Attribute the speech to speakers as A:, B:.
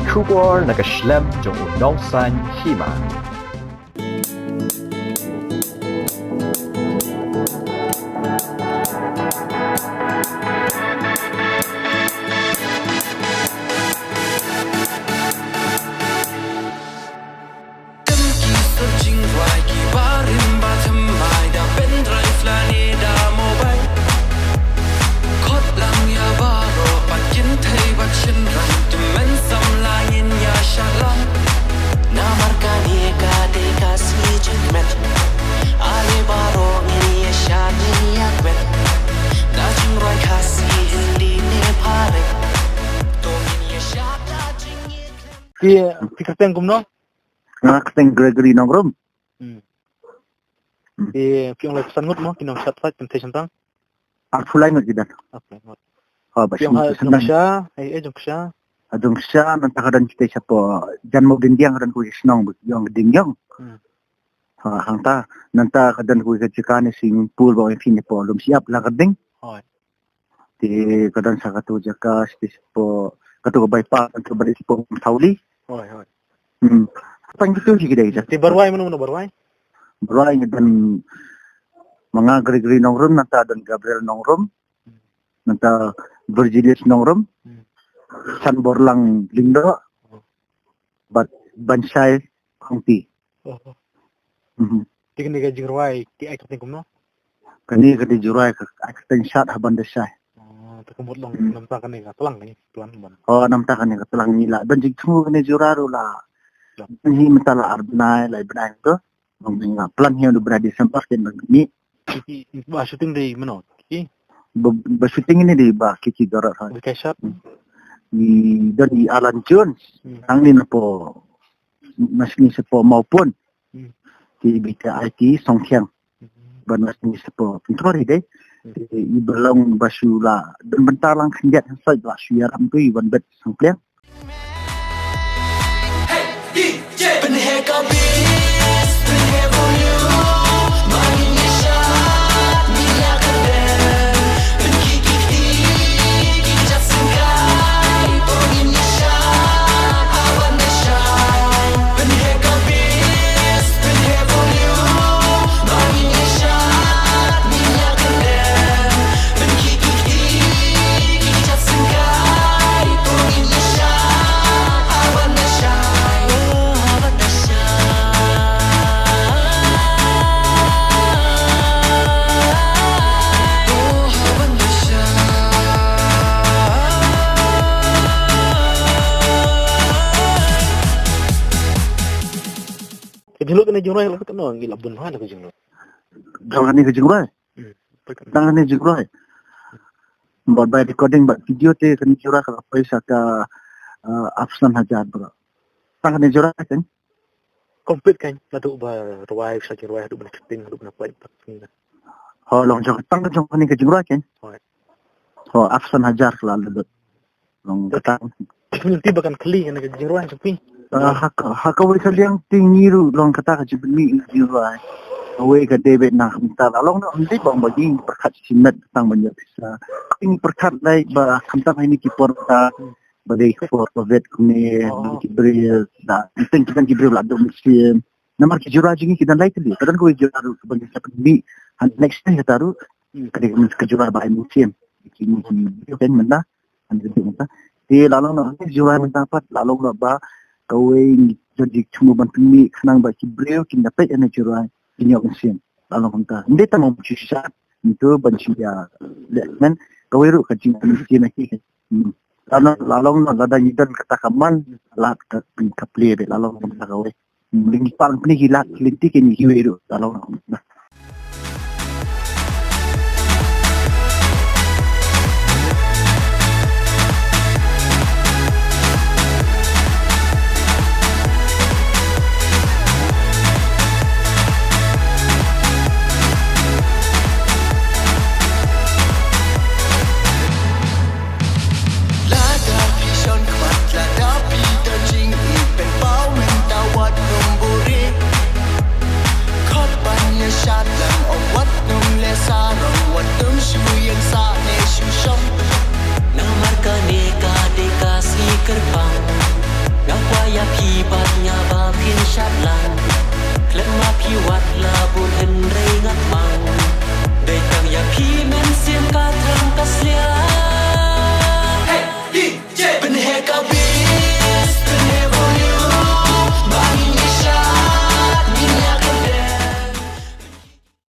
A: 出国那个 Schlemm 就农山戏嘛。
B: Kita tengok no.
C: Keteng Gregory Nongrum.
B: Piang lagi sangut mo kinong shot fight temptation tang.
C: Aku lain lagi dan.
B: Okay.
C: Piang
B: jong siya, jong siya.
C: Adong siya nanti kita siapa janmo dindiang dan kuis nong yang dindiang. Hangta nanti kadang kuis kejikan sing pool bawa ini po belum siap lah kadang. Di kadang saya kata jaka siapa kata bypass untuk beri siapa tauli. Apa yang itu sih kita?
B: Di Barwai mana Barwai?
C: Barwai dan mga Gregory Nongrum nanti dan Gabriel Nongrum nanti Virgilius Nongrum San Borlang Lindo Bansai Hongti.
B: Tiga nih gaji Barwai di air tengkum no?
C: Kani kadi jurai ke air shot haban desai.
B: Terkemut long nampak kan nih tulang nih tuan ban.
C: Nampak kan nih tulang nila dan jika kani juraru lah. Ini mentala arbnai lai benai tu, mengenai plan yang udah berada sempat dan begini.
B: Bah syuting di mana?
C: Syuting ini di bah Kiki Garat.
B: Di Kaisat.
C: Dari Alan Jones, ang ni po masih sepo maupun di BKIT Songkyang. Banas ni sepo pintori deh. Ibelong basula dan bentar lang senjat saja lah syuaram tu iban bet Songkyang.
B: Jenglo kena jenglo lah kan no gila bun lah jenglo.
C: Jangan ni jenglo. Jangan ni jenglo. Buat by recording buat video te kena jura kalau paisa ka Afsan Hajar bro. Jangan ni jura kan.
B: Komplit kan ladu ba ruai saja ruai hadu bena keting hadu bena point paknya.
C: Long jang jangan ni jenglo kan. Afsan Hajar lalu long kata.
B: Nanti bahkan keli kan jenglo sepi.
C: Hakawai kaliang tingiru long kata ka jibni jirai away ka David na minta long no hindi bang bagi perkat simet tang banyak bisa ini perkat lai ba kamta ini kipor ta bagi for vet kune kibril da ting kita kibril la dom sim namar ki jura jingi kita lai tadi kadang ko jura bagi sapat ni next time kita taru kadang mis ka jura ba musim kini kan menda anda minta di lalong no jura minta pat lalong no ba kawai jadi cuma bantu ni kenang bagi beliau kita dapat yang natural ini orang sen lalu kita hindi tahu mau cuci itu bantu dia kan kawai ru kacing mesti nak lalu ada nyidan kata kaman lat kapli lalu kita kawai lagi paling ni hilat lintik ini hiu lalu
D: dahsyat langit